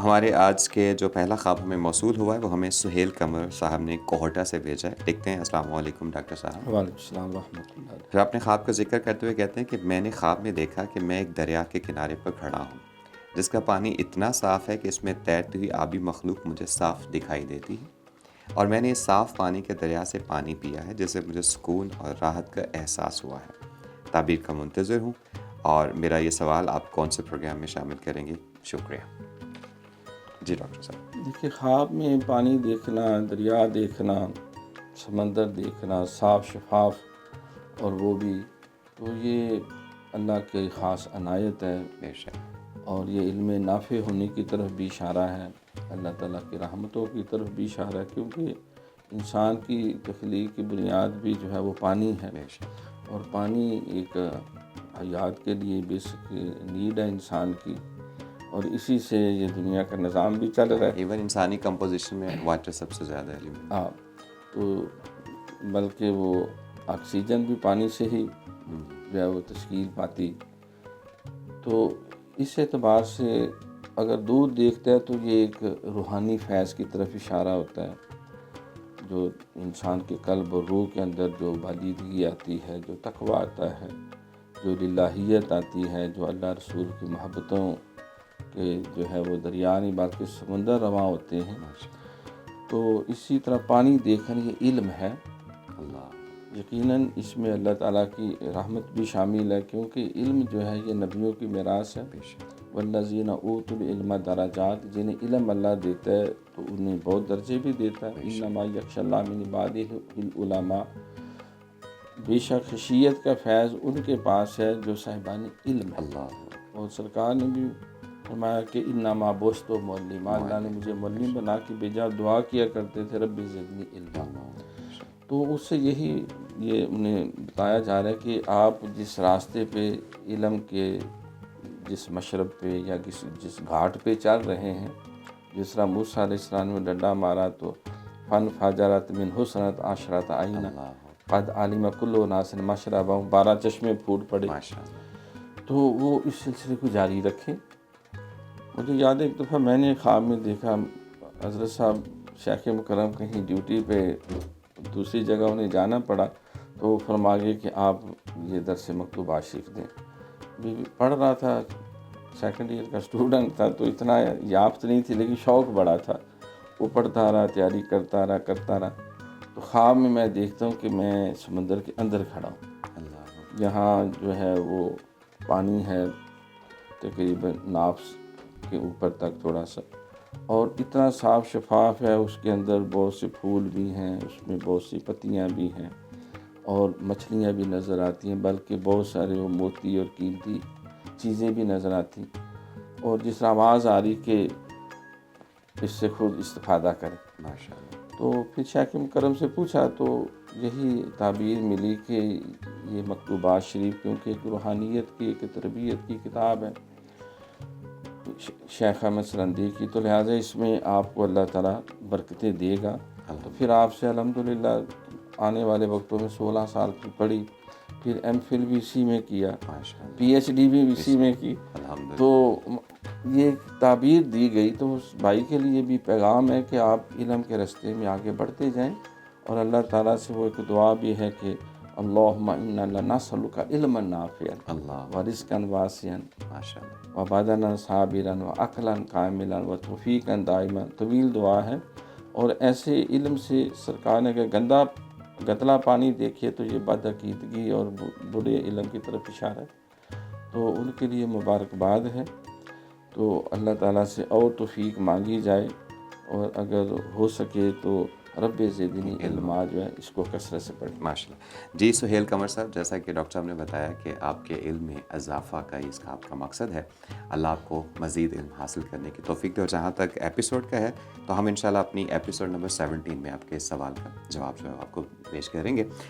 ہمارے آج کے جو پہلا خواب ہمیں موصول ہوا ہے وہ ہمیں سہیل قمر صاحب نے کوہٹا سے بھیجا ہے. لکھتے ہیں السلام علیکم ڈاکٹر صاحب. وعلیکم السلام ورحمۃ اللہ. پھر اپنے خواب کا ذکر کرتے ہوئے کہتے ہیں کہ میں نے خواب میں دیکھا کہ میں ایک دریا کے کنارے پر کھڑا ہوں جس کا پانی اتنا صاف ہے کہ اس میں تیرتی ہوئی آبی مخلوق مجھے صاف دکھائی دیتی ہے، اور میں نے اس صاف پانی کے دریا سے پانی پیا ہے جس سے مجھے سکون اور راحت کا احساس ہوا ہے. تعبیر کا منتظر ہوں، اور میرا یہ سوال آپ کون سے پروگرام میں شامل کریں گے؟ شکریہ. جی ڈاکٹر صاحب. دیکھیے، خواب میں پانی دیکھنا، دریا دیکھنا، سمندر دیکھنا صاف شفاف، اور وہ بھی تو یہ اللہ کی خاص عنایت ہے، بے شک. اور یہ علم نافع ہونے کی طرف بھی اشارہ ہے، اللہ تعالیٰ کی رحمتوں کی طرف بھی اشارہ ہے، کیونکہ انسان کی تخلیق کی بنیاد بھی جو ہے وہ پانی ہے، بے شک. اور پانی ایک حیات کے لیے بیسک نیڈ ہے انسان کی، اور اسی سے یہ دنیا کا نظام بھی چل رہا ہے. ایون انسانی کمپوزیشن میں واٹر سب سے زیادہ ایلیمنٹ. ہاں، تو بلکہ وہ آکسیجن بھی پانی سے ہی جو ہے وہ تشکیل پاتی. تو اس اعتبار سے اگر دور دیکھتا ہے تو یہ ایک روحانی فیض کی طرف اشارہ ہوتا ہے، جو انسان کے قلب اور روح کے اندر جو بالیدگی آتی ہے، جو تقویٰ آتا ہے، جو للہیت آتی ہے، جو اللہ رسول کی محبتوں کے جو ہے وہ دریا نہیں بلکہ سمندر رواں ہوتے ہیں. تو اسی طرح پانی دیکھنا یہ علم ہے. اللہ. یقیناً اس میں اللہ تعالیٰ کی رحمت بھی شامل ہے، کیونکہ علم جو ہے یہ نبیوں کی میراث ہے. والذین اوتوا العلم درجات، جنہیں علم اللہ دیتا ہے تو انہیں بہت درجے بھی دیتا ہے. انما یخشی اللہ من عبادہ العلماء، بے شک خشیت کا فیض ان کے پاس ہے جو صاحبان علم ہے. اور سرکار نے بھی فرمایا کہ انما بعثت معلما، اللہ نے مجھے معلم بنا کے بھیجا. دعا کیا کرتے تھے رب زدنی علما. تو اس سے یہ انہیں بتایا جا رہا ہے کہ آپ جس راستے پہ علم کے جس مشرب پہ یا جس گھاٹ پہ چل رہے ہیں، جس طرح موسیٰ علیہ السلام نے ڈنڈا مارا تو فن فجرت من حسنت عشرۃ عینہ قد علم کل اناس مشربہم، 12 چشمے پھوٹ پڑے. تو وہ اس سلسلے کو جاری رکھیں. مجھے یاد ہے ایک دفعہ میں نے خواب میں دیکھا حضرت صاحب شیخ مکرم کہیں ڈیوٹی پہ دوسری جگہ انہیں جانا پڑا، تو فرما گئے کہ آپ یہ درس مکتوبات شریف دیں. پڑھ رہا تھا، سیکنڈ ایئر کا اسٹوڈنٹ تھا، تو اتنا یافت نہیں تھی لیکن شوق بڑا تھا. وہ پڑھتا رہا، تیاری کرتا رہا. تو خواب میں دیکھتا ہوں کہ میں سمندر کے اندر کھڑا ہوں، یہاں جو ہے وہ پانی ہے تقریباً ناف کے اوپر تک تھوڑا سا، اور اتنا صاف شفاف ہے. اس کے اندر بہت سے پھول بھی ہیں، اس میں بہت سی پتیاں بھی ہیں، اور مچھلیاں بھی نظر آتی ہیں، بلکہ بہت سارے وہ موتی اور قیمتی چیزیں بھی نظر آتی. اور جس طرح آواز آ رہی کہ اس سے خود استفادہ کریں. تو پھر شیخ مکرم سے پوچھا تو یہی تعبیر ملی کہ یہ مکتوبات شریف کیونکہ ایک روحانیت کی، ایک تربیت کی کتاب ہے شیخ احمد سرندی کی، تو لہٰذا اس میں آپ کو اللہ تعالیٰ برکتیں دے گا. تو پھر آپ سے الحمدللہ آنے والے وقتوں میں 16 سال کی پڑھی، پھر ایم فل بھی اسی میں کیا، پی ایچ ڈی بھی اسی میں کی. تو یہ تعبیر دی گئی. تو اس بھائی کے لیے بھی پیغام ہے کہ آپ علم کے راستے میں آگے بڑھتے جائیں، اور اللہ تعالیٰ سے وہ ایک دعا بھی ہے کہ اللہم انا لنسألک علما نافعا ورزقا واسعا وبدنا صابرا وعقلا کاملا وتوفیقا دائما. طویل دعا ہے، اور ایسے علم سے سرکار نے اگر گندلا پانی دیکھے تو یہ بدعقیدگی اور برے علم کی طرف اشارہ ہے. تو ان کے لیے مبارکباد ہے. تو اللہ تعالیٰ سے اور توفیق مانگی جائے، اور اگر ہو سکے تو رب زدنی علما جو ہے اس کو کثرت سے پڑھیں. ماشاء اللہ. جی سہیل قمر صاحب، جیسا کہ ڈاکٹر صاحب نے بتایا کہ آپ کے علم میں اضافہ کا اس کا آپ کا مقصد ہے. اللہ آپ کو مزید علم حاصل کرنے کی توفیق دے. اور جہاں تک ایپیسوڈ کا ہے تو ہم انشاءاللہ اپنی ایپیسوڈ نمبر 17 میں آپ کے اس سوال کا جواب جو ہے آپ کو پیش کریں گے.